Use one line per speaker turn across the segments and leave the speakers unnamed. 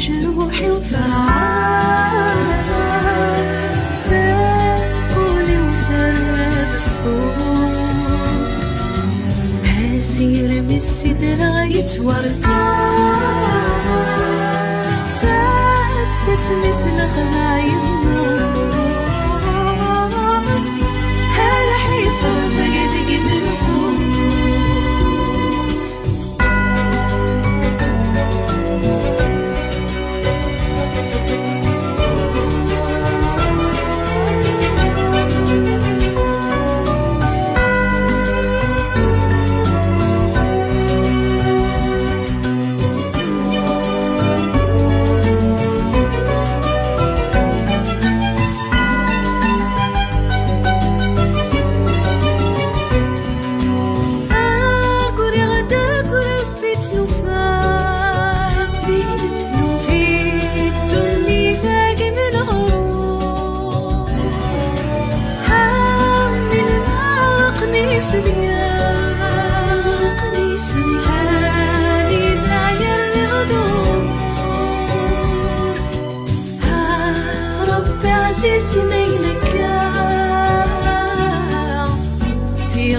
لجروحي وثرعان ذاكولي وثرى بالصوت هاسير من السدرة يتوركان ساب اسمي سلخنا يموت هلا حيفا زيدك من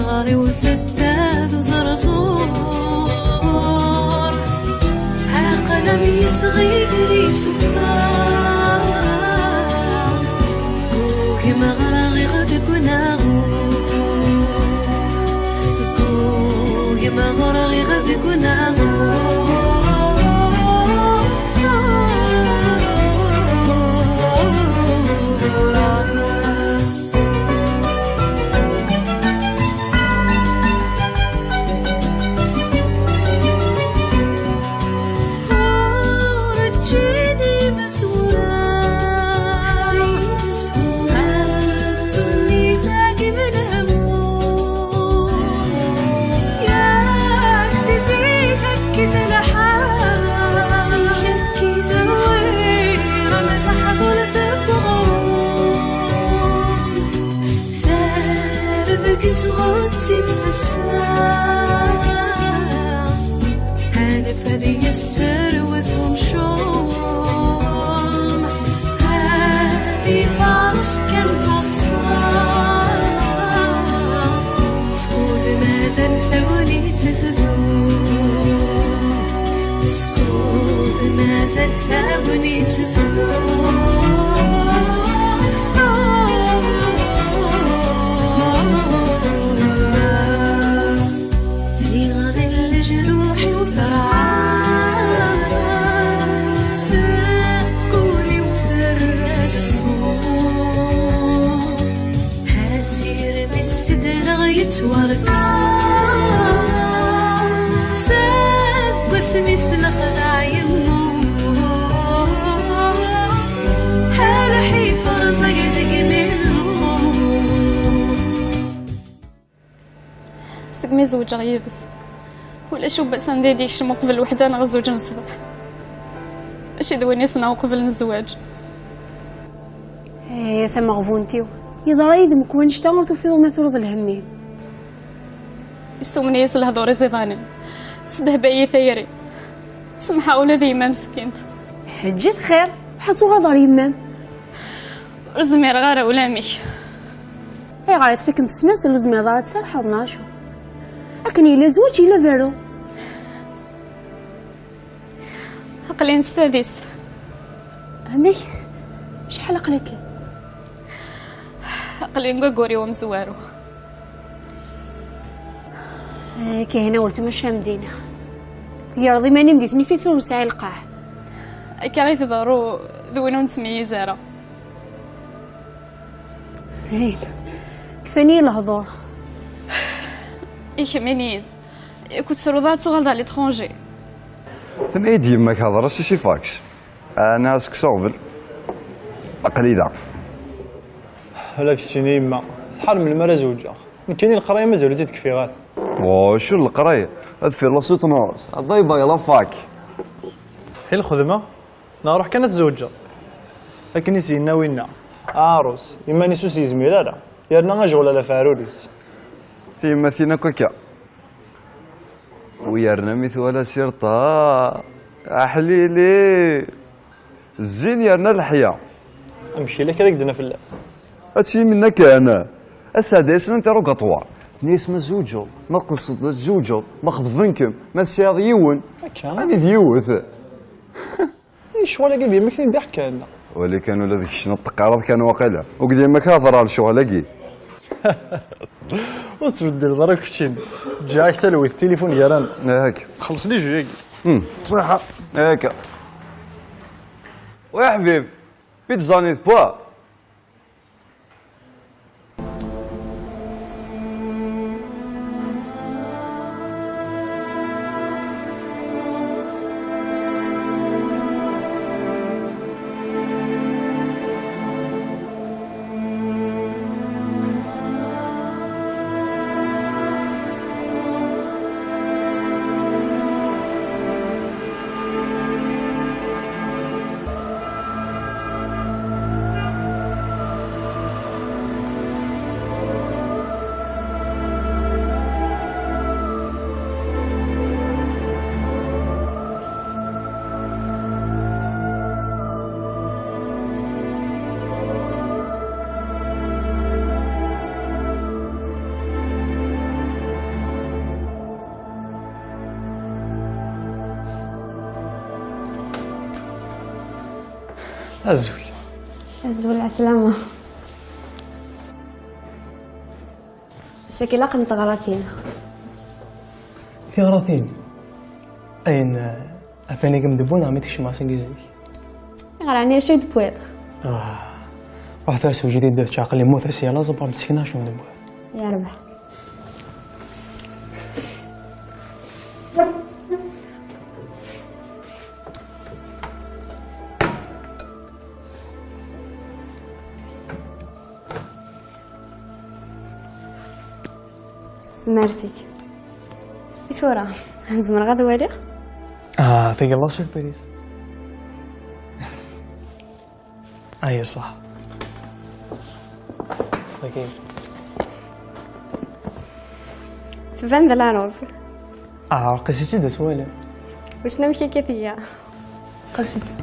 ثغري وثداد وزرزور ها قلمي صغير سفار كوكي مغرغي غدك وناغور كوكي مغرغي غدك وناغور صوتي في الساعة هانف هذي السر وثهم شوم هذي فارس كان فصام سكون ما زال ثوني تثذون سكون ما زال ثوني تثذون يتوركان ساب واسمي سلخذا يموت هلا حيفر زيدك
سقمي زوج غيبس ولا شو بأس ندي ديك شي مقبل وحده نغزوج نصبح اش دويني سنه قبل الزواج
يا ثم غفونتيو يضرا يدمك وين اشتغلتو في ظلمة ثلث الهمين
يسومني يسل هذوري زيدانين سبه بأي ثيري سمحة أولا ذي إمام سكينت
حجت خير حطو غضر يمام
رزمير غارة ولامي
هي غارت فيكم السناس رزمير غارة تسال حضناشو لكن إلا زوج إلا فارو
عقلي نستاذيست
أمي شحال عقلك
عقلي نقوري ومزوارو
كي هنا ولت ماشا مدينة يرضي ماني مديتني في ثلث ساعة القاع
كي غيث ضرو ذوينو نتميي زارة
هين كفاني الهضور
يكمني كنت سرودات غلط على l'étranger
ثم ايدي يماك هضر شي فاكس انا سكسوفل قليله
لا فتيني يما شحال من مرة زوجة كاينين القرايه مازال زيد تكفي غير
وشو القرايه هاد في لاسوت نورس الضيبه يلا فاك
هي الخدمه نروح كانت زوجة لكن يسينا وينا عروس يما نسوس يزمير لا يرنا غجول على فاروليس
في مثينا كوكا ويرنا مثل ولا سيرطا احليلي الزين يرنا الحياة.
امشي لك رقدنا في اللاس.
هادشي منك انا. اسعد اسم انت روكاطوار. نيس ما زوجو، ما قصد زوجو، ما خذفنكم، ما تسياض يون. راني ديوث.
شغل كي يمك ضحك لنا.
ولي كانوا لذيك الشنط قارض كانوا واقيلا وقديما كاثر على الشغل
وتبدل ضرك شين جاك تلوي التليفون يران
هاك
خلص لي جوجي
صحة هاكا ويا حبيب بيتزا نيت بوا
أزول
على السلامة. ساكي لاقم تغراثين.
في غراثين أين أفاني كم دبونا عميتكش مع سنجزي.
غراني شو دبويض.
واحد تاسو جديد دات شاقل موت سيالا زبر مسكينة شو دبوا.
يا ربح. سمارتك ثورة زمر غدا والي
ثقل الله سيربريز. أي صح أكيد
تبان لا نعرف
قصيتي دا سوالي
بس نمشي كثية
قصيتي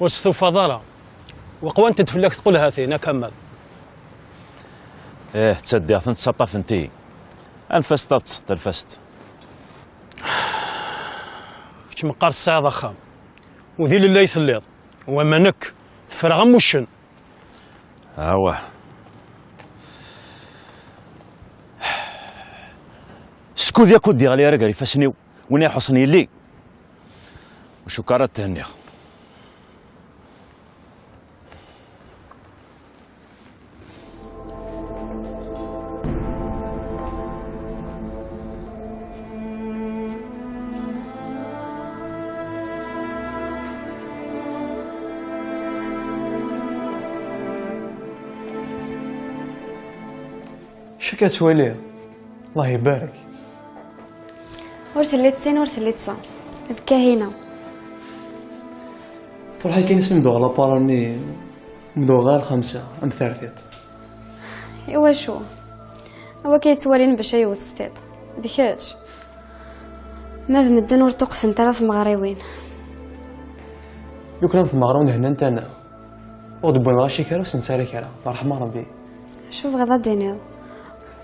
وستو فضالة وقوانت تفلك تقول هاتين أكمل.
ايه تصدق ثنت سطف انتي انفست تصد الفست
كش مقار الساعة ضخام وذي اللي يثليض ومنك تفرغ موشن
هوا سكود يا كودي غالي رجالي فاسنيو وني حسني لي وشكرا تهنيخ
شكات والي الله يبارك.
ورث اللي تسين ورث اللي تصا الكاهنة
فرحي كاين اسمي مدوغ لاباراني مدوغ غير 5 ام ثالثيت.
إوا شو هو كيتسوالين باش يوت ستيط ديكاش ماذ مدن ورتقسم 3 مغريوين
لو كان في المغرب هنا انت انا ودبون غاشي كاروس نسالي كرا مرحبا ربي.
شوف غدا دينيض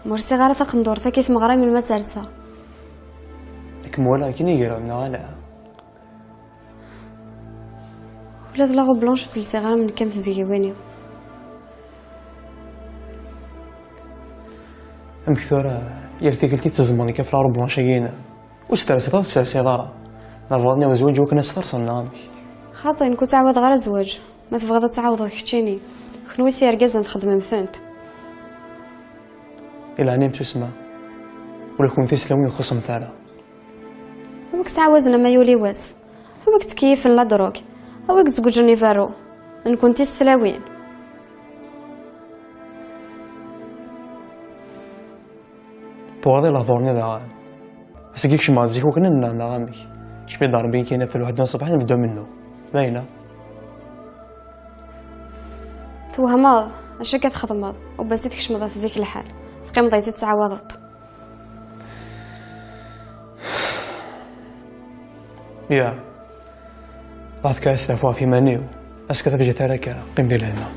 مرسي غير تقندور ثاكيت مغري من المسارسة
كمولا كيني يقرا من غالا
ولاد لاغو بلونش وتلسي غير من كام تزيويني
ام كثورة يرثيك التي تزمني كيف لا ربنا شينا وسترسي تسرسي دارا نافضني وزوج وكنا سترسل نامي
خاطين كنت تعاود غير زواج ما تبغى تعاود كتشيني خنوي سير كازا نخدم مثنت
إلا عني تسمع ولا كنت تسلمين خصم ثالا
هوك تعاوزنا ما يولي واس هوك تكيف لا دروك هوك تزوجوني فارو نكون تستلاوين
طوالي لهضورني ذا هسكيك شما زيكو كنا نغامي شبي ضاربين كينا في الواحد الصباح نبداو منه باينة
توهماض اش كتخدمض وباسيت كشمضه في زيك الحال تقيم ضيتي تعوضت.
يا بعض كاس عفوا في مانيو اسكت في جثاره كرا قيم ديال هنا.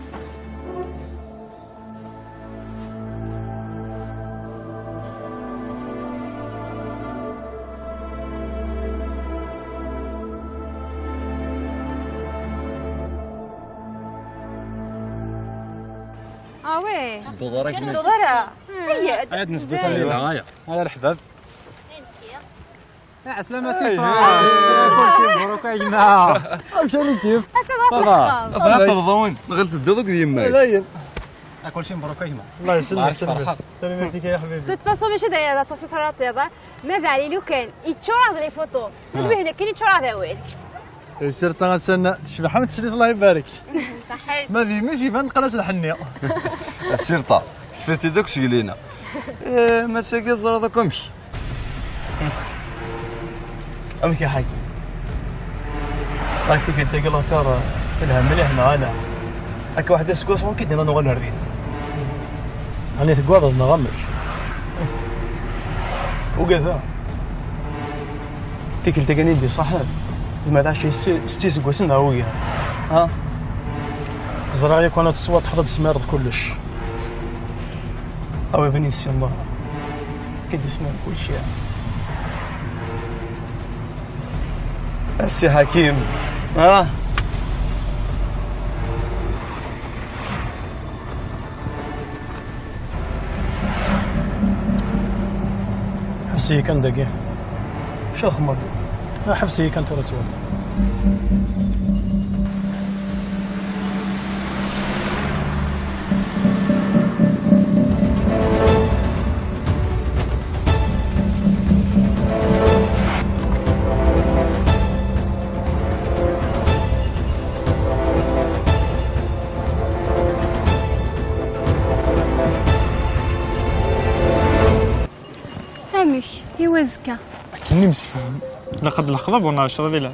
وي
الدولار
دولار هيا
عاد نسدو هيا هيا الحباب.
عسلامتي كلشي مبروك علينا. مشاني كيف
هذا ترضون غير تدوك ديما
باين.
كلشي مبروك علينا.
الله يسلمك. سلامتك يا حبيبي.
دوت فاسون ماشي دايره تصويرات يضا ماذا علي لو كان يتشرع لي فوتو نتبه هنا كاين يتشرع ذاويل
سيرت غنستنى شبحه ما تسليت الله يبارك.
صحيت
ما في ماشي فان قناه الحنيه.
السيرطة شفتي دوك شقلينا ما تساقي الزرا دوك امشي.
امك يا حاج راك فيك انت قال ثار الهم مليح معانا هكا واحد السكوس كيدنا نغنى نردين
راني تقواض نغمش
وكذا فيك التقاني دي صاحب زعما شي ستي سكوس نهويا ها
زرا يكون الصوات تفرض سمارد كلش.
او فينيسيا الله كيدي سمار كلشي. السي حكيم ها
حبسي كان دقي
شو خمر
حبسي كان ترى تولى.
فهمك يوزكا
كني مسفهم لقد الخضب وناشر ذي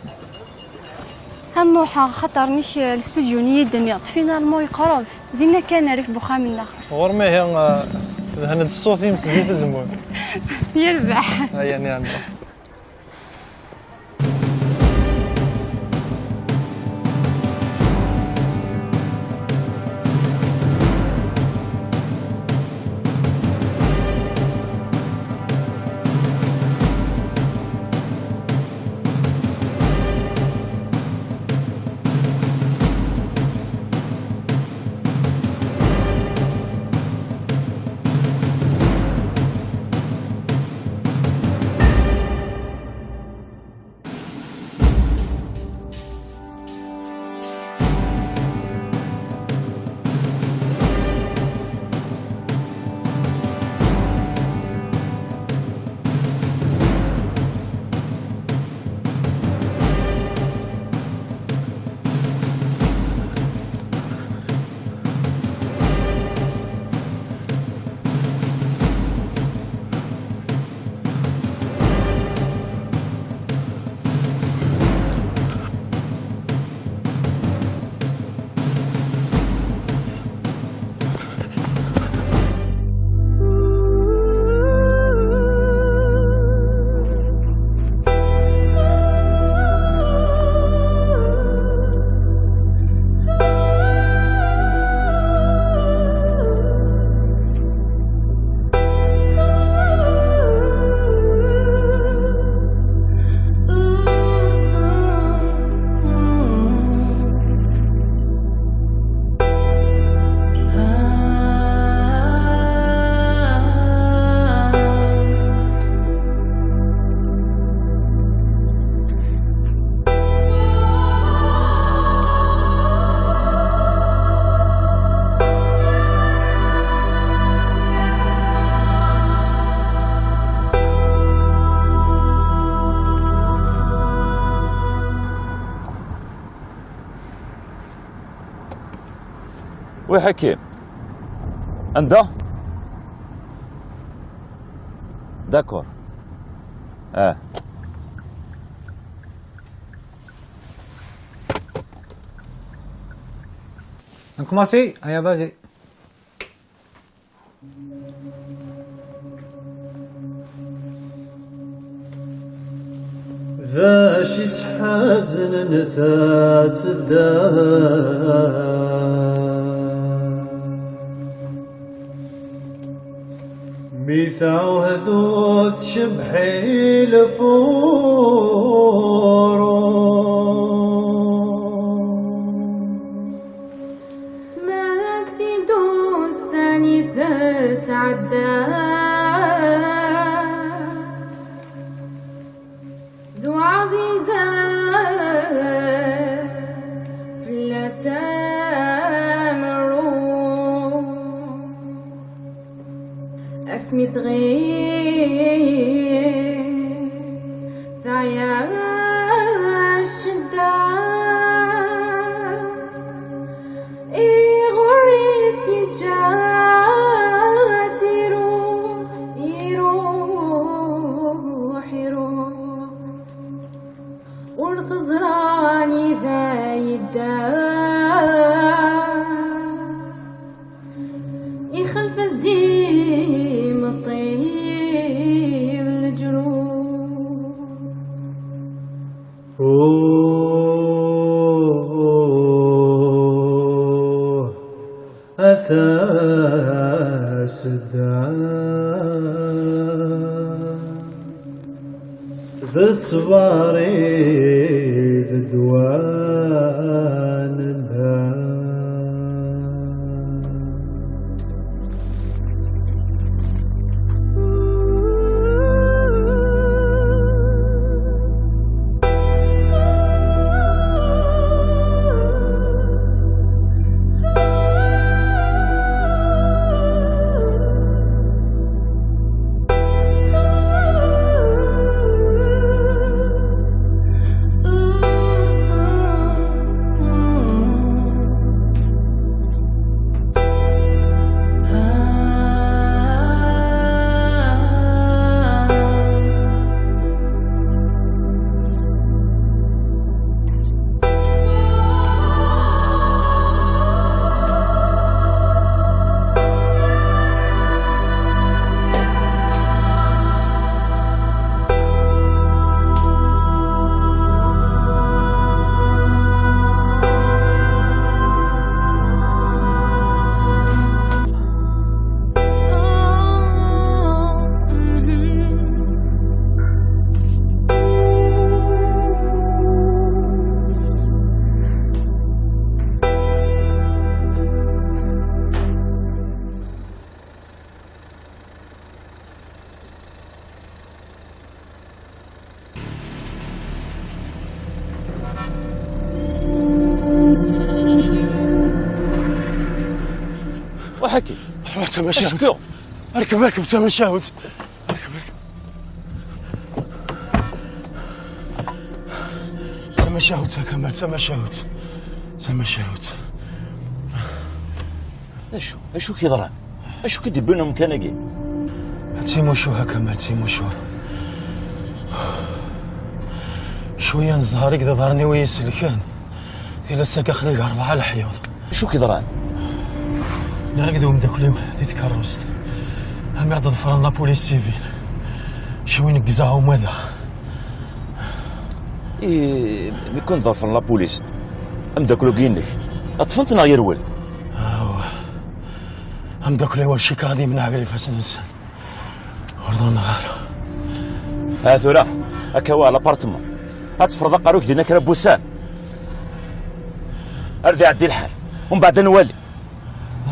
هنوحا خاطر نيش الاستوديو نيد النيض فينالمون يقرب دينا كان نعرف بخامنا
غرمي هي هنا الصوت يمس زيت الزمون
يربح
يعني عنده.
وي حكيم انت داكور
نكماسي هيا باجي ذاش حزن نفاس ميثاو هذوت شبحي لفورو
ماك دوساني ثاس ذو عزيزة في اللسام الروح اسمي تغير ثعيا الشدة غريتي جاتي روح يروح يروح والخزراني ذا يدار يخلف سديم الطيب الجروح
أثاس ذا الصباري ذا دوان
وحكي
تمشاوت اركب تمشاوت تمشاوت كمل تمشاوت
اشو كيضران اشو كدبنا مكانكي
تيموشوها كمل تيموشوها شويه نزهرك ذا ظهرني ويسلكان إلا ساق خليق 4 الحيوض
شو كيضران
نرقدو مداكليو ذي تكرست هم يعض ظفرنا بوليس سيفين شوي نقزاهم مذخ
بيكون ظرفنا لا بوليس مداكلو كينك اطفنتنا غير ول
هم داكليو الشيكا هذه من عقلي فاسنسان ورضونا غالو
ثورا هكا لابارتمون هتفرض قاروك دينا كرا بوسان ارضي عدي الحال ومن بعد نولي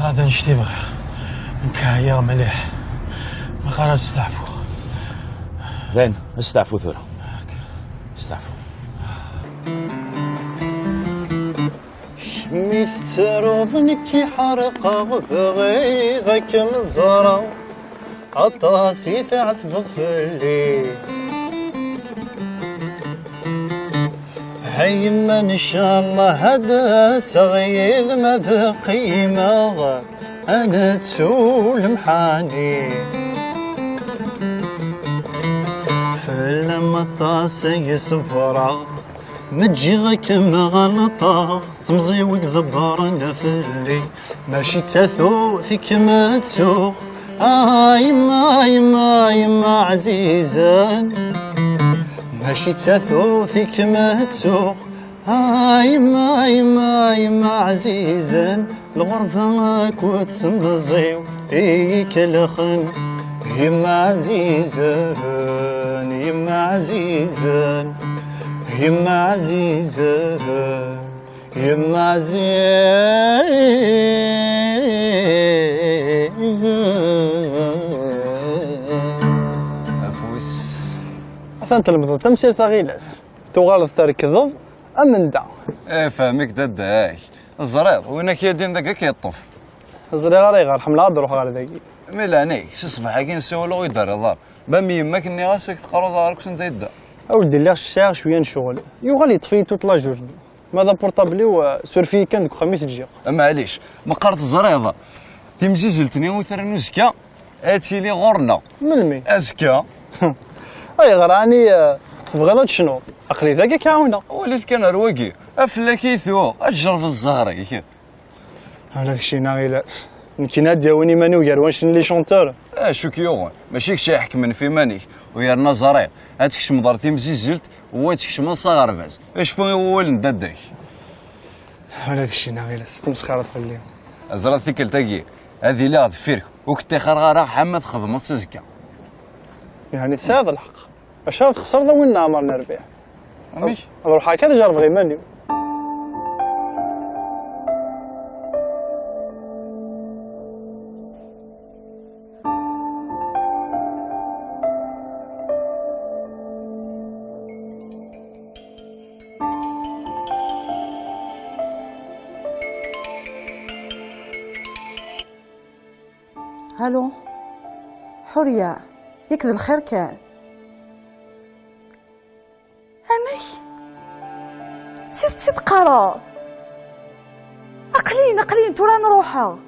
هذا نشتي بغير مكايا مليح ما قال نستعفو
زين نستعفو ثورا نستعفو
شميت تروضنك حرقة بغيغك مزرة عطاسي تعذب فلي حيما ان شاء الله هذا صغير ما ذا قيمة انا تسول محاني فلما طاسي صفرة متجيغك مغلطة تمزيوك ذبارنا فلي ماشي تاثو فيك ما تسوق يما يما يما عزيزا ماشي تثوثك ما تسوق يما يما يما عزيزا الغرفة كوتسمزيو فيك الخن يما عزيزا يما عزيزا يما عزيزا يما عزيزا
افوس
مثلا تلمذ تمثيل ثغيلاس تغالط تركض أمن دا
فهمك داك الزريض وينك يدين ذاك كيطف
زري غير يغار حمل روح غير ذاكي
ميلانيك سي صباح كي نسولو ويدار الدار بام يماك اني غاسك تقرا زهرك سنت يدا
اودي اللي الشاغ شويه نشغل يغال يطفي توت لا جورني ماذا بورطابلي وسورفي كان دوك خميس تجي
معليش ما قرت الزريضه تمشي زلتني وثرني زكا هاتي لي غورنا
من مي
ازكا
اي غراني تبغي شنو اقلي ذاك كاونا
وليت كان رواقي افلاكي ثو اجرب الزهري
انا داك الشيء ناغيلاس نكينا دياوني ماني ويروانش لي شونتور
شو كيوغن ماشي كشي يحكم في مانيك ويرنا زرير هاتكش مضرتي مزيزلت وهاتكش من صغار باز اش فو اول نددك
انا داك الشيء ناغيلاس تمسخرات في الليل
زرات ثيكل تاكي هذه لا غدفيرك وكنت خرغاره حمد خدمه سزكا
يعني تساعد الحق اش خسر ذا وين عمر نربيع
ماشي
نروح هكذا جرب غير ماني
الو حوريه ياك ذا الخير كان امي تزيد قرار اقلين تورا نروحها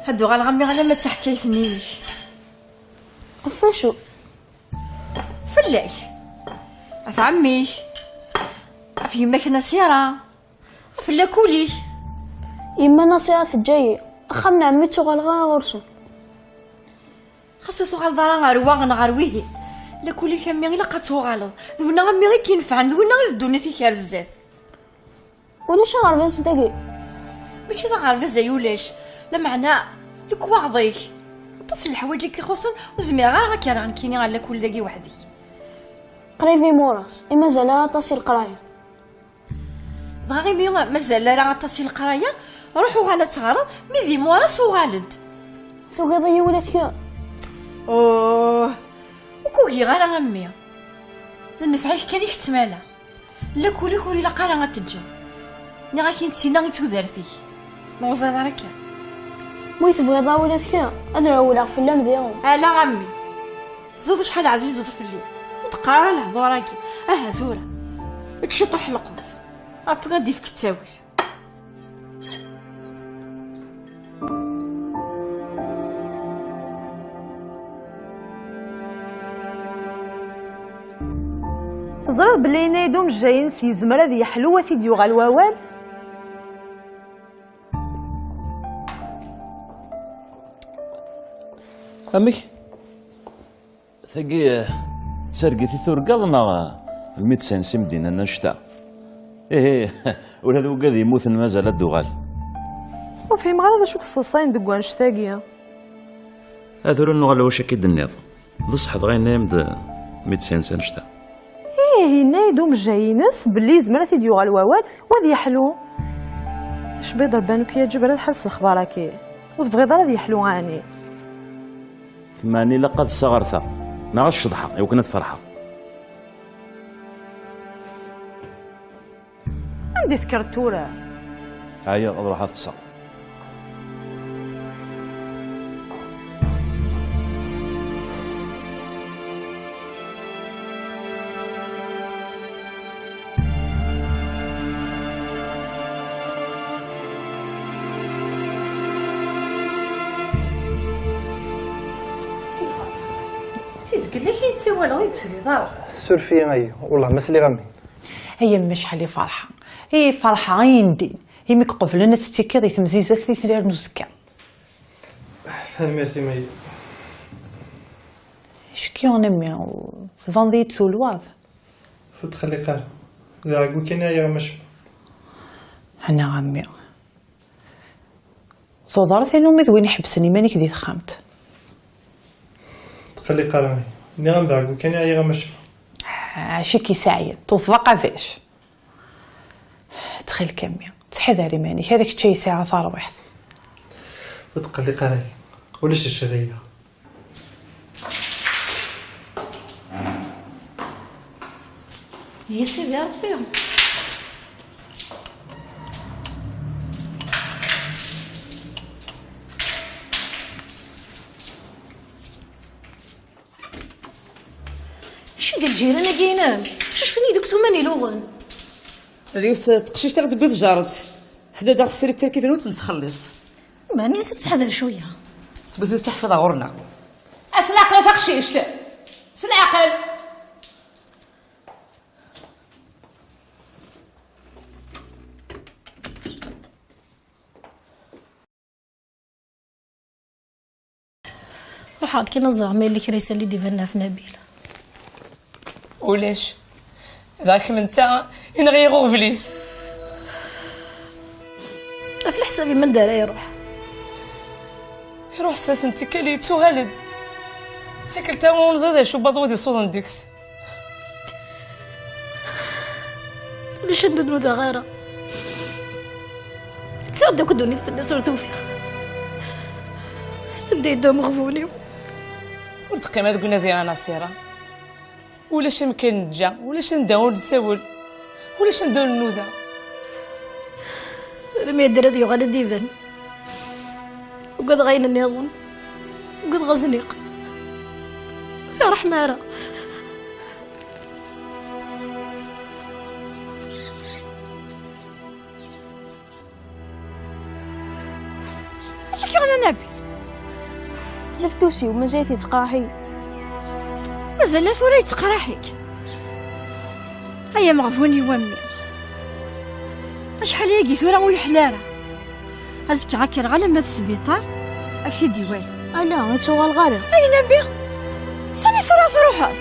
هادو غا الغمي غانا ما تحكيتنيش
فاشو
فلاك اف عمي اف يماك نسيرة فلا كولي
يما نصيحة الجاية أخمنا عمي تغال غرسو
خاصو تغال دارا غاروا غنغرويه لا كولي كامي غير لقات تغالض دونا غمي غير كينفعن دونا غير الدنيا تيكار الزات
وانا شا غرفاز داكي
ماشي دا غرفاز يولاش لا معنى لك واضيك تصل الحوايج كيخصن وزمير غير غا كان غنكيني على كل داكي وحدي
قريفي موراس إما زالا تصل القراية
ضاغي ميلا مازال راه غتصل القرايه روحوا غالا تغرض ميدي موراس وغالد
ثو قضية ولا ثيا
اوه وكوكي غير غمي نفعيك كان يحتمالا لا كولي كولي لا قرا غتجد ني غاكي نتسينا غي تودرتي نوزر راك
موي تبغيضا ولا ثيا أدرا ولا في اللام ديالهم
لا عمي زاد شحال عزيزة في الليل وتقرا الهضوراكي زوره داكشي طوح القوت ربي غادي فيك التاويل
تزرد بلي نايدوم جايين سي زمرة ذي حلوة في ديوغا الواوال
أمك ثقي سرقتي ثورقضنا الميدسان سمدينا نشتا ايه ولا وقاد يموت مازال الدغال
وفهم غير شو قصصين دقوان شتاقية
هذول النغال واش اكيد النيض لصحت غير نايم ميدسان سنشتا
ايه نايدوم جاينس بلي زمرة في ديوغا الواوال وذي حلو شبيض ربانك يا جبل الحس اخبارك وتبغي ضرب يحلو عاني
ثماني لقد صغرت نغ الشضحة يمكن الفرحة
عندي ذكرتورة
هيا اروح اتصل
قال لك يتسوى لا يتسوى
سولفي غي والله ما سلي غمي
هي مش حالي فرحة هي فرحة غين دين هي ميك قبلنا تستيكي ذي تمزيزك ذي ثلير نوزكا
ميرسي مي
شكي غنمي ظن ذي تولواذ
فتخلي قال ذا عقو كنا يا مش
أنا غمي صدرت إنه مذوين يحبسني مانيك ذي تخامت
تخلي قال نعم ذا عقو كنا يا مش
شكي سعيد توثق فيش تخيل كمية تحذري ماني هذاك الشيء ساعة ثار واحد
تقلي قال وليش الشرية
يا سيدي ربي شو ديال الجيران كاينين شو شفني دوك ثماني لغن
اليوس تقشيش تاخد بيت جارت سدا داخل السري التركيبين وتنسخلص
ماني نسيت تحضر شويه
بس تحفظ غورنا
اسلاق لا تقشيش سنعقل وحاط كي نزع ميل اللي كريسه اللي ديفنا في نبيل
ولاش ذاك من تا ينغيغو فليس
في الحساب من دار
يروح ساس انت كلي تو غالد فكر تا ونزيد شو بضو دي صوت ديكس
ليش ندو ذا غيره تصدق كدوني في الناس توفيق سندي دوم غفوني
ودقي ما تقولنا ذي انا سيره ولاش يمكن نتجا ولاش نداول نساول ولاش نداول النوذه
ما يدير هذا يغادي ديفان وقد غاين النظام وقد غزنيق سار حماره اش كي انا نبي
لفتوشي وما جايتي تقاحي
مازال ثوري تقراحيك هيا مغفوني وامي شحال ياكي ثورا ويحلارا ازكي عكر غالا ما السبيطار اكثي ديوال
انا نتشغل غالا
اي نبي سامي ثورا ثروحات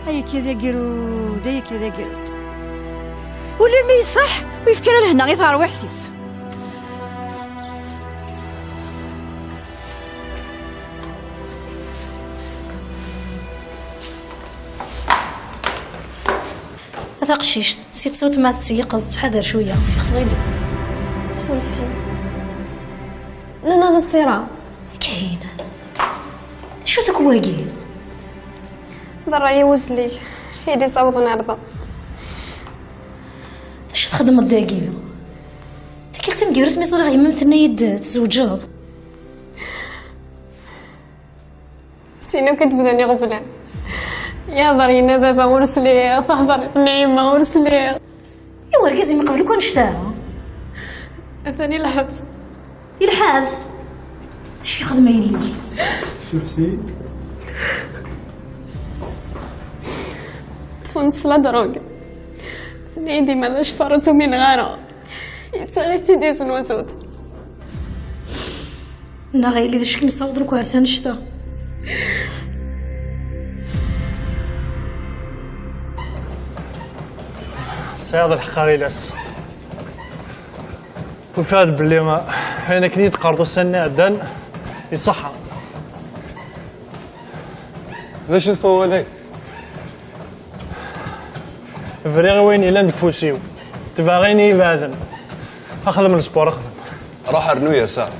هيا كذا قرود هيا كذا قرود ولا ما يصح ويفكر لهنا غير ثار وحثيس تقشيش سيت صوت ما تسيق تحضر شويه تسيق صغير
سولفي لنا نصيرة
كاينه شو تكواقي
ضرع يوزلي يدي صوت نرضى
اش تخدم الداقيه تكيك تنقرت مي صرا غير مثلنا يد تزوجات
سينو كتبداني غفلان يا ضرينا بابا ورسلي فهضرت نعيمة ورسلي
ايوا ركزي من قبل كون شتاها
ثاني الحبس
الحبس اش يخدم يلي
شفتي
تفونت سلا دروغ ثنيدي ماذا شفرتو من غارة يتسغيتي ديس الوزوت
نا غيلي داش كنصاوض لك عرسان شتا
سياض الحقاري لاساس وفاد باللي ما هنا كنيت قرضو السنة عدان يصحى
ذا شو تفولي
فريغي وين إلا ندك فوسيو تباغيني يبادن اخذ من السبور اخذ.
روح ارنو يا سعد.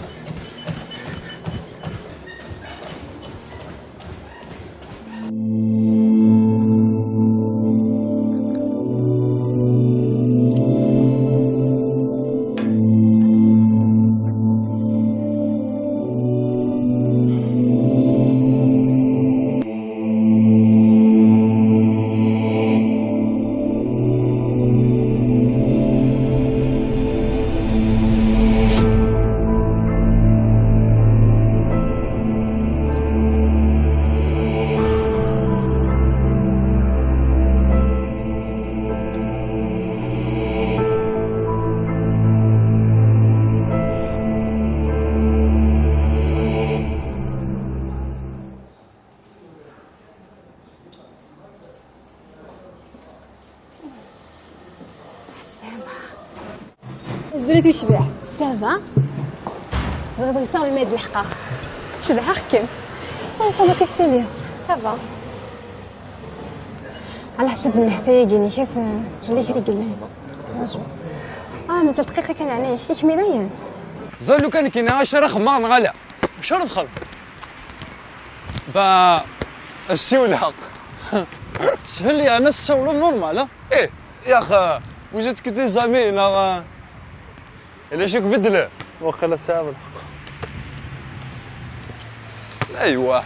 زريتي شبيح سافا زغد يساو الماء د الحقاق شدها خكن صافي ما كتسالي سافا على حسب النحتاجيني كيف خليك رجلنا رجل مازال دقيقه كان عليه ياك ميدان
زالو كان كاين 10 خمار غلا
شنو دخل
با السيولة
سهل لي انا السولو نورمال.
ايه يا اخي وجدتك دي زامين الا شوك بدله
وقيلا سامل.
ايوه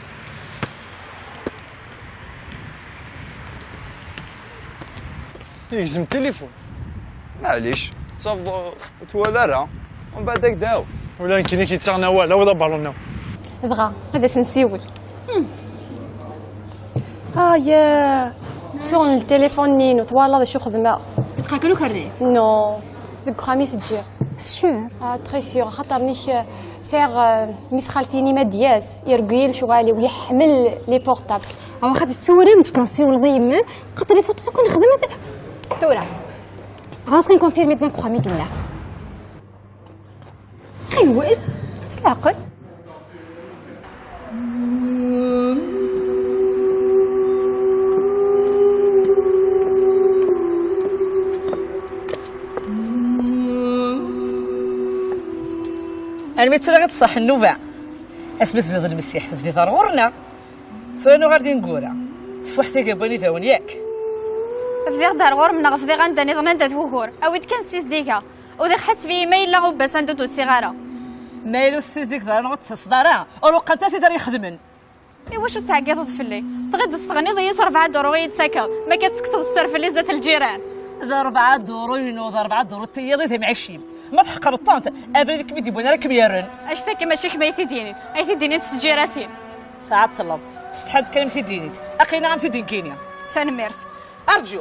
يلزم تليفون
معليش تصافضوا توالى راه ومن بعد داوت
ولا يمكن كيتسغنا والو ولا بالوناو
دغا هذا سنسيول يا سون التليفون نينو طوالا شو خدمه تخاكلو كرني نو ذوك خامي تجي سور تري سور خاطرني سير ميس خالتيني ما دياس يرقيل شغالي ويحمل لي بورطابل هو خاطر ثوري متكنسي ولا ضيما خاطر لي فوتو تكون خدمه ثورة غاص كنكونفيرمي ما كخامي كلا ايوا سلاقل
المتر غير تصح النوبة اثبت في ظل المسيح في ضرورنا فانو غادي نقولها تفوحتي قباني ثاون ياك
فديك دار غور من غفدي غنداني ظن انت تفوكور اويد كان سيس ديكا وديك حس في ما الا غبا سندو الصغاره
مايلو السيس ديك ظهر نغط تصدارا ولو قلت تقدر يخدمن
ايوا شو تعقيض فلي تغد الصغني ضيس 4 دورو يتسكر ما كتسكسد السرف اللي زدت الجيران
ذا 4 دورو ينوض 4 دورو تيضي ثم 20 ما تحقر الطانت ابريدك بيدي بونا راك ميرن
اشتكي ماشي كما يديني اي تديني تسجيراتي
ساعات طلب استحد كلمة دينيت اخينا عم تدين كينيا
فنمرت
ارجو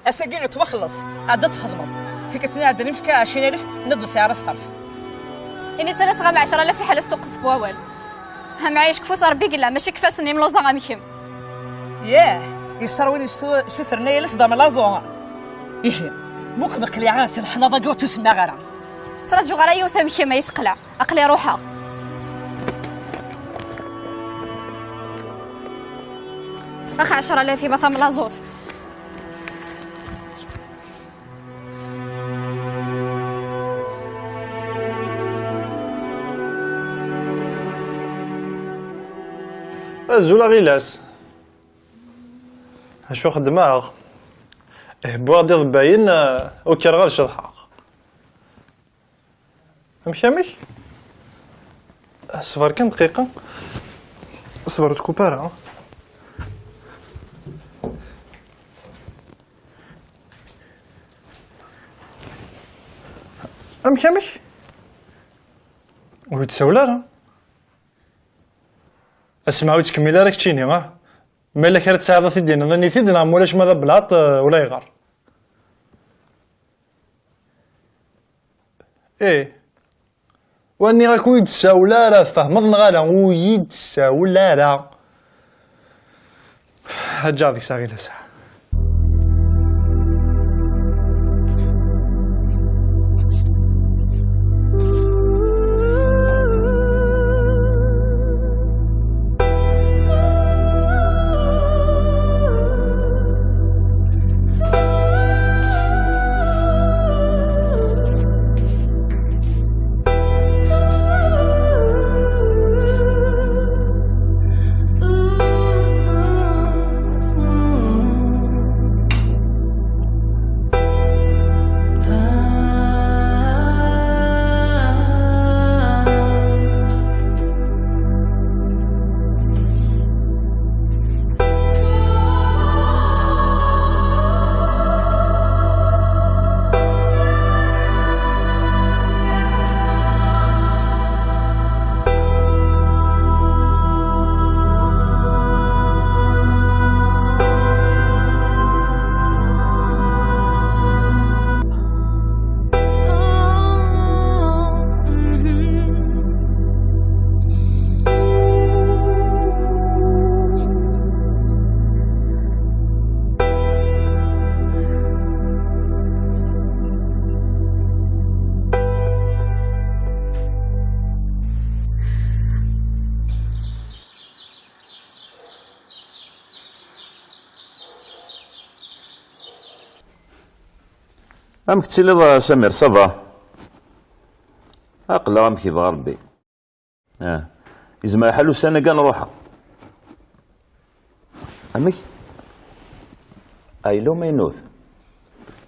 اساقين توخلص عدت خدمه فيك تنادني فيك 20000 ندو سعر الصرف
اني تلاس غام 10000 في حال استوقف بواول هم عايش كفوس ربي قلا ماشي كفاسني ملوزه غامكم
ياه يصروين شثر نيلس دام لازوها ايه موك بقلي عاسل حنا قوت تسمع غيرها
ترجو غرايا وثمكي ما يثقلع اقلي روحها اخ 10000 في بثم لازوت
الزولا غيلاس شو خدماغ بوادي ضباين وكر غير شضحاق مشامك صبر كم دقيقة صبر تكوبارا مشامك ويتسولارا اسمعوا تكمل راك تشيني مالا كانت ساعة تدينا ظني تدينا مولاش ماذا بلاط ولا يغار ايه واني راك ويتساولا فهمضنا غالا ويتساولا هجا ديك ساعة غير ساعة
امك تسيلي سمير صافا اقلا امك يبغى ربي يزما حلو السنه كاع نروحها امك ايلو ما ينوض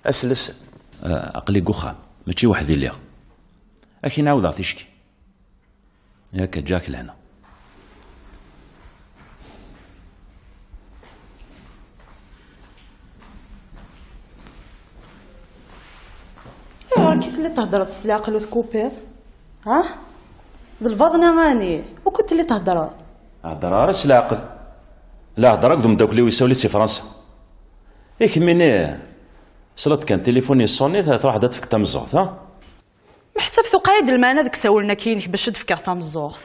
اسلس اقلي قخام ماشي وحدي اللي اكي نعاود عطيشكي ياك جاك لهنا
راكي اللي تهضر السلاقل وتكوبيض ها بالبضنا غاني وكنت اللي تهضر
هضر السلاقل لا هضر قدام داكلي ويساولي سي فرنسا ياك مني صلت كان تليفوني صوني ثلاث واحدة تفك تمزوغ ها
محسب ثقايد المانا ديك ساولنا كاينك باش تفكر تمزوغ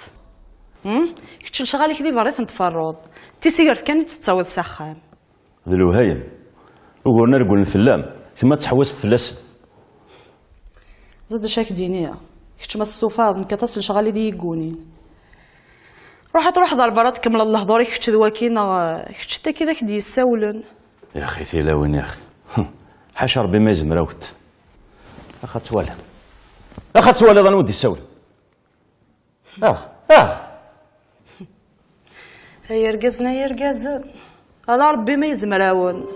كنت شغالك دي بريت نتفرض تي سيرت كانت تتصاوض سخام
ذو الوهايم وقلنا نقول الفلام كما تحوست فلاس
زاد شاك دينيا كنت ما تستوفاض نك تصل شغالي دي يقونين روح ضرب برات كمل الله دوري كنت ذواكينا كنت تا كذا كدي يساولن
يا اخي ثيلاوين يا اخي حاشا ربي ما يزم راوت اخا توالى اخا توالى ظن ودي يساول
هيا رقزنا يا رقازن على ربي ما يزم راون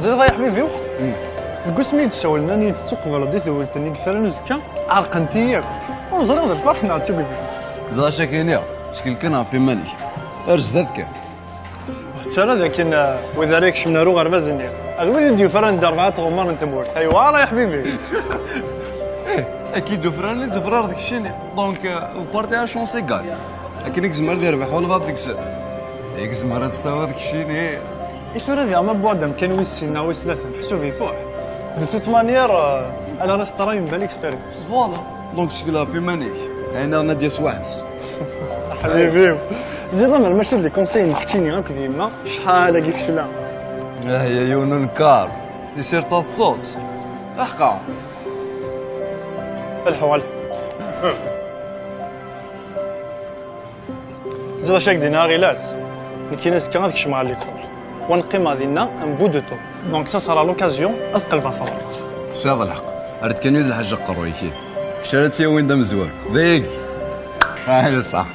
زيد يا حبيبي نقول سميت سولنا ني تقبل دي ثولتني كثر نزكا عرقنتي ياك ونزرد الفرح نعطيك
زاد شاكينيا تشكل كنا في مالي ارجدت كان
ترى لكن واذا راك شمنا رو غربازني هذا ولد يفرن دربات غمار انت مول ايوا يا حبيبي
اكيد دوفران ديك الشيء دونك بارتي شونسي كاع لكن يكزمر دير ربح ولا غاديك السنه يكزمر تستوى ديك الشيء
يفرد يا ما بوادم كان ويسنا ويسلاث محسوب يفوح دو توت مانيير انا راه من بالي اكسبيريونس
فوالا دونك شكلها في مانيك انا نادي سواحدس
حبيبي زيد ماشي لي كونساي نحكيني هاك ديما شحال كيف شلا
هي يونون كار دي سير الصوت احقا
الحوال زيد شاك دينا غيلاس كايناس كان هذاك شمع ليكول ونقيم هذينا ان بو دو تو دونك سا سارا لوكازيون اثقل فافور
سي هذا الحق رد كان يد الحاجه قرويكي شرات سي وين دم زوار ذيك صح